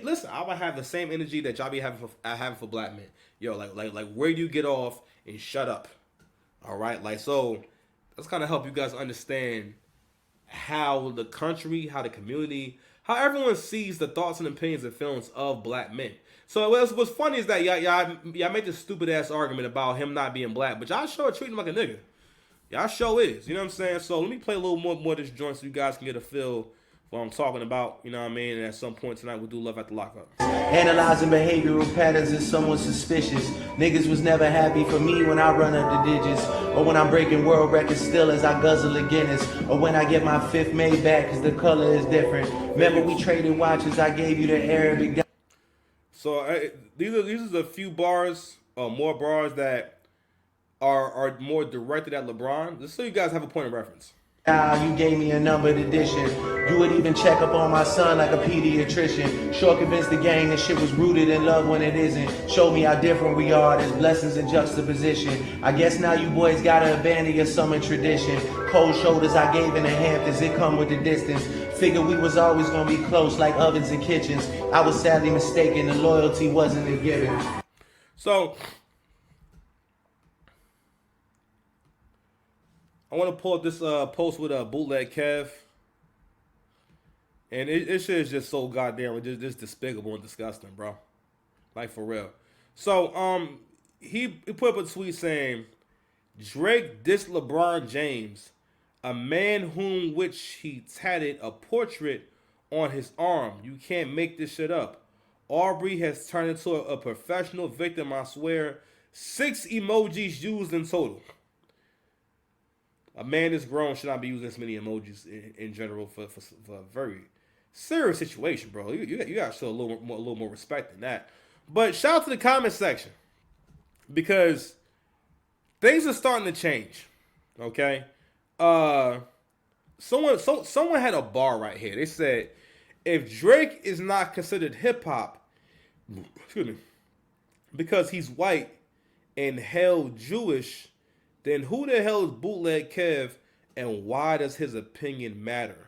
Listen, I would have the same energy that y'all be having for black men. Yo, like where do you get off and shut up? All right, like so. Let's kind of help you guys understand how the country, how the community, how everyone sees the thoughts and opinions and feelings of black men. So what's funny is that y'all make this stupid ass argument about him not being black, but y'all sure treat him like a nigga. Y'all sure is. You know what I'm saying? So let me play a little more of this joint so you guys can get a feel for what I'm talking about. You know what I mean? And at some point tonight, we'll do Love at the Lockup. Analyzing behavioral patterns is somewhat suspicious. Niggas was never happy for me when I run up the digits, or when I'm breaking world records still as I guzzle a Guinness, or when I get my fifth made back cause the color is different. Remember we traded watches, I gave you the Arabic. So these are the few bars, more bars that are more directed at LeBron, just so you guys have a point of reference. You gave me a numbered edition. You would even check up on my son like a pediatrician. Sure convinced the gang that shit was rooted in love when it isn't. Show me how different we are, there's blessings in juxtaposition. I guess now you boys gotta abandon your summer tradition. Cold shoulders I gave in the Hamptons, it come with the distance. Figured we was always gonna be close like ovens and kitchens. I was sadly mistaken, the loyalty wasn't a given. So I want to pull up this post with a bootleg Kev, and it shit is just so goddamn just despicable and disgusting, bro. Like for real. So he put up a tweet saying Drake dissed LeBron James, a man whom which he tatted a portrait on his arm. You can't make this shit up. Aubrey has turned into a professional victim. I swear, 6 emojis used in total. A man that's grown should not be using this many emojis in general for a very serious situation, bro. You got to show a little more respect than that. But shout out to the comment section because things are starting to change. Okay, someone had a bar right here. They said if Drake is not considered hip hop, excuse me, because he's white and held Jewish, then who the hell is Bootleg Kev and why does his opinion matter?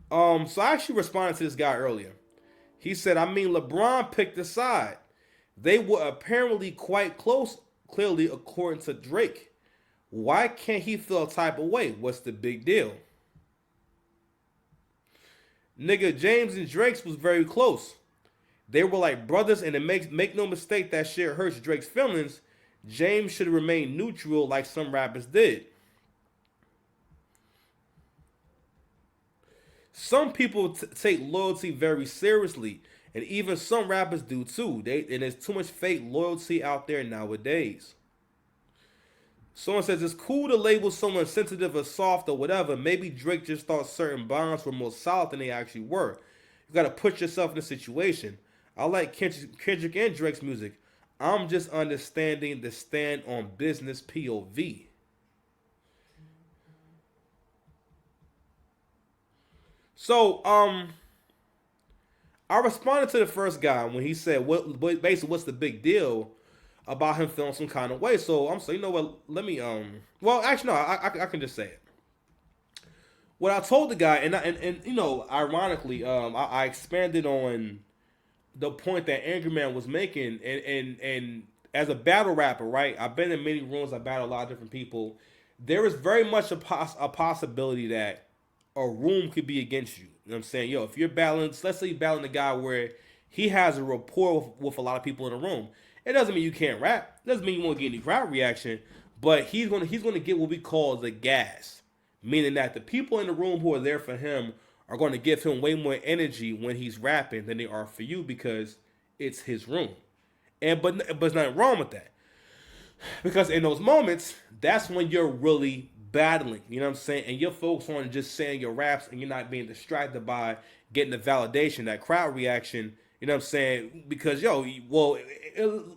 So I actually responded to this guy earlier. He said, I mean, LeBron picked a side. They were apparently quite close, clearly, according to Drake. Why can't he feel a type of way? What's the big deal? Nigga, James and Drake's was very close. They were like brothers, and it make no mistake that shit hurts Drake's feelings. James should remain neutral like some rappers did. Some people take loyalty very seriously, and even some rappers do too. And there's too much fake loyalty out there nowadays. Someone says it's cool to label someone sensitive or soft or whatever. Maybe Drake just thought certain bonds were more solid than they actually were. You gotta put yourself in a situation. I like Kendrick and Drake's music. I'm just understanding the stand on business POV. So, I responded to the first guy when he said, basically, what's the big deal about him feeling some kind of way? So, I'm saying, you know what, let me, well, actually, no, I can just say it. What I told the guy, and you know, ironically, I expanded on the point that Angry Man was making, and as a battle rapper, right? I've been in many rooms. I battle a lot of different people. There is very much a possibility that a room could be against you. You know what I'm saying? Yo, if you're battling, let's say you're battling a guy where he has a rapport with a lot of people in the room. It doesn't mean you can't rap. It doesn't mean you won't get any crowd reaction. But he's gonna get what we call the gas, meaning that the people in the room who are there for him are going to give him way more energy when he's rapping than they are for you because it's his room. But there's nothing wrong with that. Because in those moments, that's when you're really battling. You know what I'm saying? And you're focused on just saying your raps and you're not being distracted by getting the validation, that crowd reaction. You know what I'm saying? Because,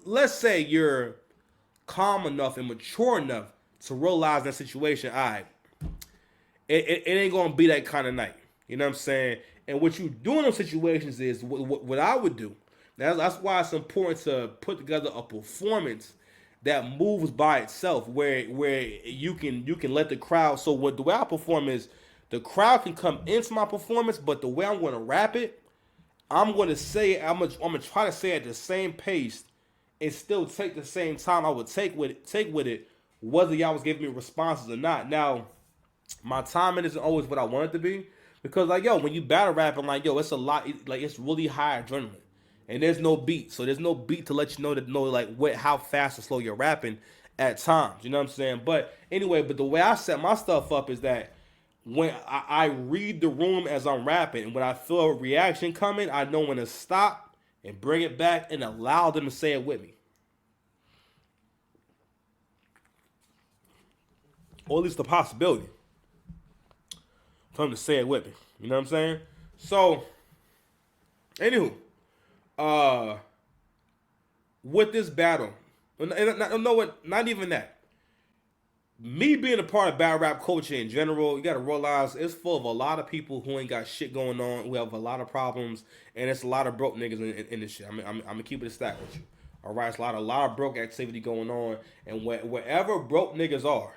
let's say you're calm enough and mature enough to realize that situation, all right, it ain't going to be that kind of night. You know what I'm saying? And what you do in those situations is what I would do. That's why it's important to put together a performance that moves by itself, where you can let the crowd. So the way I perform is The crowd can come into my performance, but the way I'm going to rap it, I'm going to say it, I'm gonna try to say it at the same pace and still take the same time I would take with it, whether y'all was giving me responses or not. Now, my timing isn't always what I want it to be, because like yo, when you battle rapping, like yo, it's a lot, like it's really high adrenaline, and there's no beat, so there's no beat to let you know like how fast or slow you're rapping at times. You know what I'm saying? But anyway, but the way I set my stuff up is that when I read the room as I'm rapping, and when I feel a reaction coming, I know when to stop and bring it back and allow them to say it with me. Or at least the possibility for them to say it with me. You know what I'm saying? So, anywho, with this battle, not even that. Me being a part of battle rap culture in general, you gotta realize it's full of a lot of people who ain't got shit going on, who have a lot of problems, and it's a lot of broke niggas in this shit. I'm gonna keep it a stack with you. All right, it's a lot of broke activity going on, and wherever broke niggas are,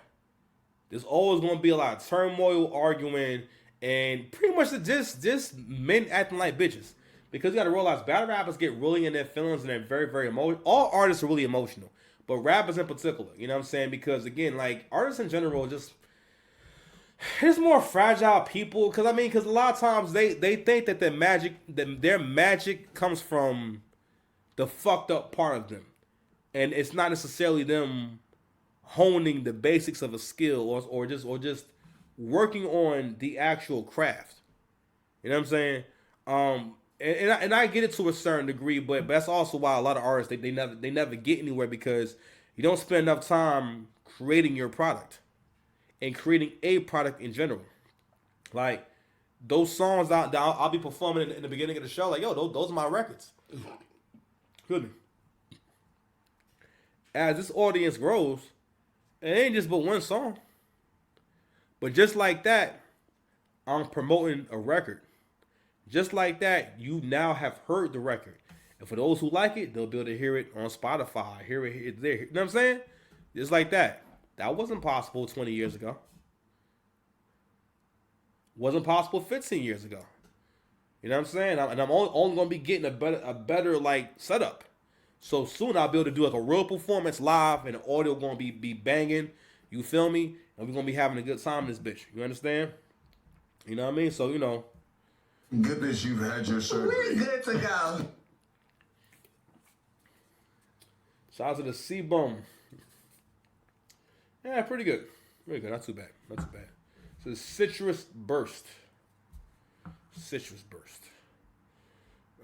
there's always gonna be a lot of turmoil, arguing, and pretty much just men acting like bitches. Because you gotta realize battle rappers get really in their feelings and they're very, very emotional. All artists are really emotional, but rappers in particular, you know what I'm saying? Because again, like artists in general, just more fragile people. Because a lot of times they think that their magic comes from the fucked up part of them, and it's not necessarily them honing the basics of a skill or just working on the actual craft. You know what I'm saying? And I get it to a certain degree, but that's also why a lot of artists they never get anywhere, because you don't spend enough time creating your product and creating a product in general. Like those songs I'll be performing in the beginning of the show, like yo, those are my records. Good me. As this audience grows, it ain't just but one song. But just like that, I'm promoting a record. Just like that, you now have heard the record. And for those who like it, they'll be able to hear it on Spotify, hear it there. You know what I'm saying? Just like that. That wasn't possible 20 years ago. Wasn't possible 15 years ago. You know what I'm saying? And I'm only going to be getting a better like setup. So soon I'll be able to do like a real performance live, and the audio going to be banging. You feel me? And we're going to be having a good time in this bitch. You understand? You know what I mean? So, you know. Goodness, you've had your surgery. We're good to go. Shout out to the C-Bone. Yeah, pretty good. Pretty good. Not too bad. So Citrus Burst.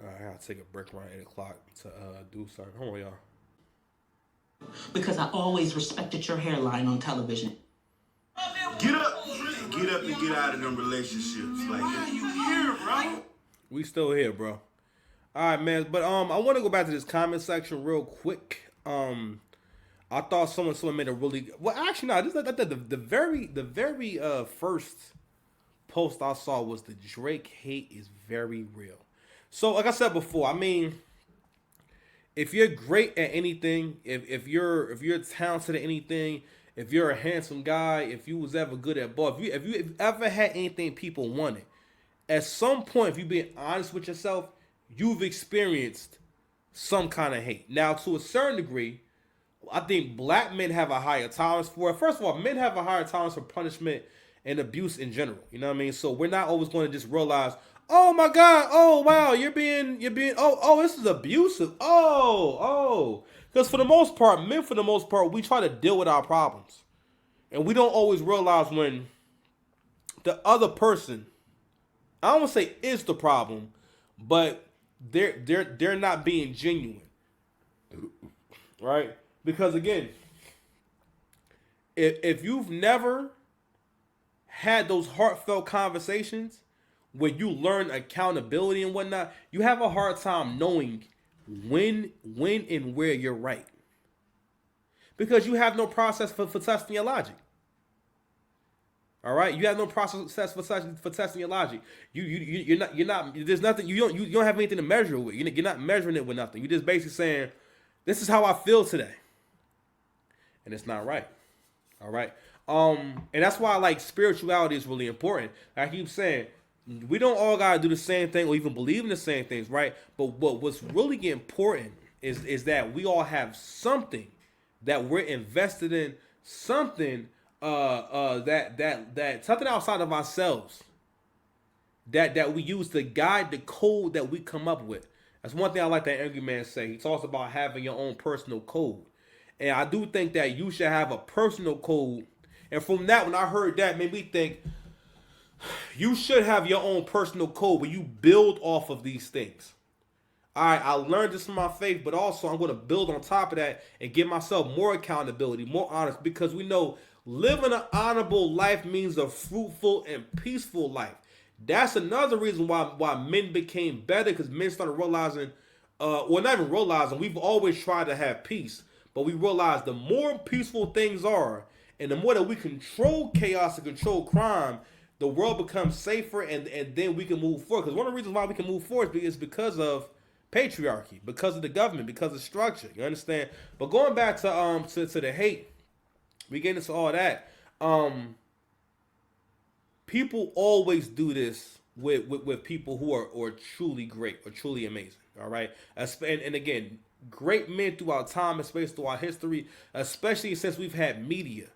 I gotta take a break around 8 o'clock to do something. Hold on, y'all. Because I always respected your hairline on television. Get up and get out of them relationships. Like, why are you here, bro? We still here, bro. All right, man. But I want to go back to this comment section real quick. I thought someone made a really well. Actually, no. The very first post I saw was the Drake hate is very real. So, like I said before, I mean, if you're great at anything, if you're talented at anything, if you're a handsome guy, if you was ever good at ball, if you ever had anything people wanted, at some point, if you're being honest with yourself, you've experienced some kind of hate. Now, to a certain degree, I think black men have a higher tolerance for it. First of all, men have a higher tolerance for punishment and abuse in general. You know what I mean? So we're not always going to just realize, oh my God, oh wow, you're being, this is abusive. Because for the most part, we try to deal with our problems. And we don't always realize when the other person, I don't want to say is the problem, but they're not being genuine. Right? Because again, if you've never had those heartfelt conversations where you learn accountability and whatnot, you have a hard time knowing when and where you're right. Because you have no process for testing your logic. All right, you have no process for testing your logic. You're not. There's nothing. You don't have anything to measure it with. You're not measuring it with nothing. You're just basically saying, "This is how I feel today," and it's not right. All right. And that's why like spirituality is really important. Like I keep saying, we don't all gotta do the same thing or even believe in the same things, right? But what's really important is that we all have something that we're invested in, something that something outside of ourselves that we use to guide the code that we come up with. That's one thing I like that Angry Man say. He talks about having your own personal code. And I do think that you should have a personal code. And from that, when I heard that, made me think you should have your own personal code where you build off of these things. All right, I learned this from my faith, but also I'm going to build on top of that and give myself more accountability, more honest, because we know living an honorable life means a fruitful and peaceful life. That's another reason why men became better, because men started realizing, well, not even realizing, we've always tried to have peace, but we realize the more peaceful things are, and the more that we control chaos and control crime, the world becomes safer, and then we can move forward. Because one of the reasons why we can move forward is because of patriarchy, because of the government, because of structure. You understand? But going back to the hate, we get into all that. People always do this with people who are truly great or truly amazing. All right, and again, great men throughout time and space, throughout history, especially since we've had media.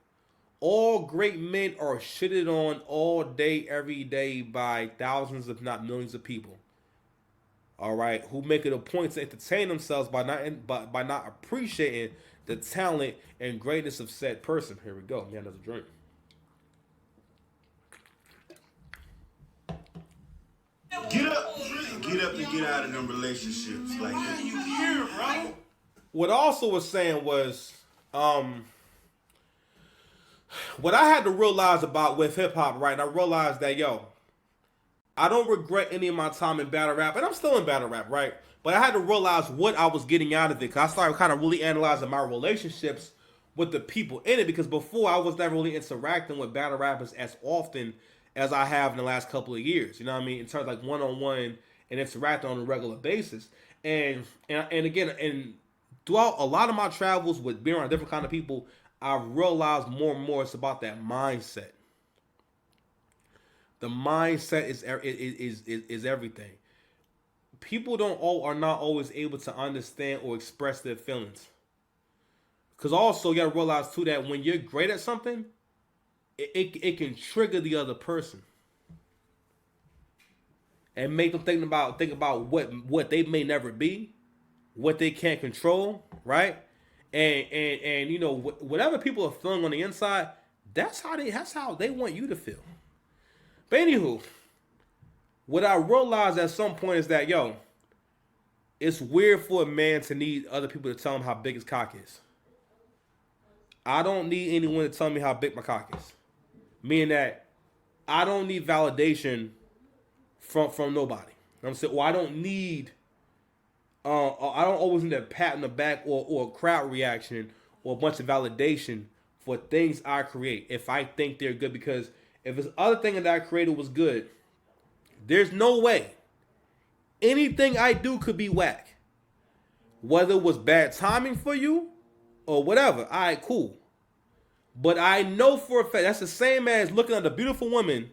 All great men are shitted on all day, every day by thousands, if not millions of people. All right, who make it a point to entertain themselves by not appreciating the talent and greatness of said person. Here we go. Yeah, another drink. Get up and get out of them relationships. Like, why are you here, bro? What I also was saying was, what I had to realize about with hip hop, right? And I realized that, I don't regret any of my time in battle rap, and I'm still in battle rap, right? But I had to realize what I was getting out of it, because I started kind of really analyzing my relationships with the people in it, because before I was never really interacting with battle rappers as often as I have in the last couple of years. You know what I mean? In terms of like one-on-one and interacting on a regular basis. And again, and throughout a lot of my travels with being around different kind of people, I realized more and more it's about that mindset. The mindset is everything. People are not always able to understand or express their feelings. Because also you gotta realize too that when you're great at something, it can trigger the other person and make them think about what they may never be, what they can't control, right? And you know, whatever people are feeling on the inside, that's how they want you to feel. But anywho, what I realized at some point is that it's weird for a man to need other people to tell him how big his cock is. I don't need anyone to tell me how big my cock is. Meaning that I don't need validation from nobody. You know what I'm saying? Or I don't need I don't always need a pat on the back or a crowd reaction or a bunch of validation for things I create if I think they're good. Because if this other thing that I created was good, there's no way anything I do could be whack. Whether it was bad timing for you or whatever. All right, cool. But I know for a fact that's the same as looking at a beautiful woman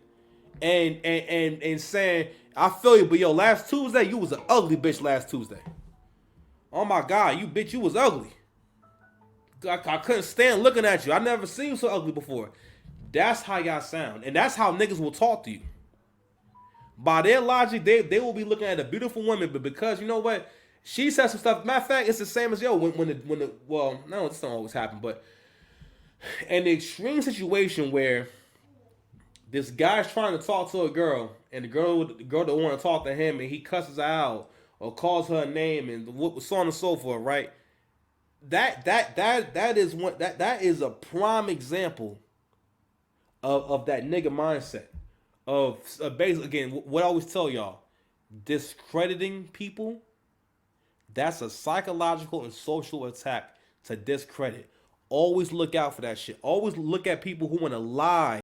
and saying, I feel you, but last Tuesday you was an ugly bitch last Tuesday. Oh my God, you was ugly. I couldn't stand looking at you. I never seen you so ugly before. That's how y'all sound. And that's how niggas will talk to you. By their logic, they will be looking at a beautiful woman, but because you know what? She said some stuff. Matter of fact, it's the same as well, no, this don't always happen, but in the extreme situation where this guy's trying to talk to a girl, and the girl don't want to talk to him, and he cusses her out or calls her a name and so on and so forth, right? That is a prime example of that nigga mindset of basically, again, what I always tell y'all, discrediting people. That's a psychological and social attack to discredit. Always look out for that shit. Always look at people who want to lie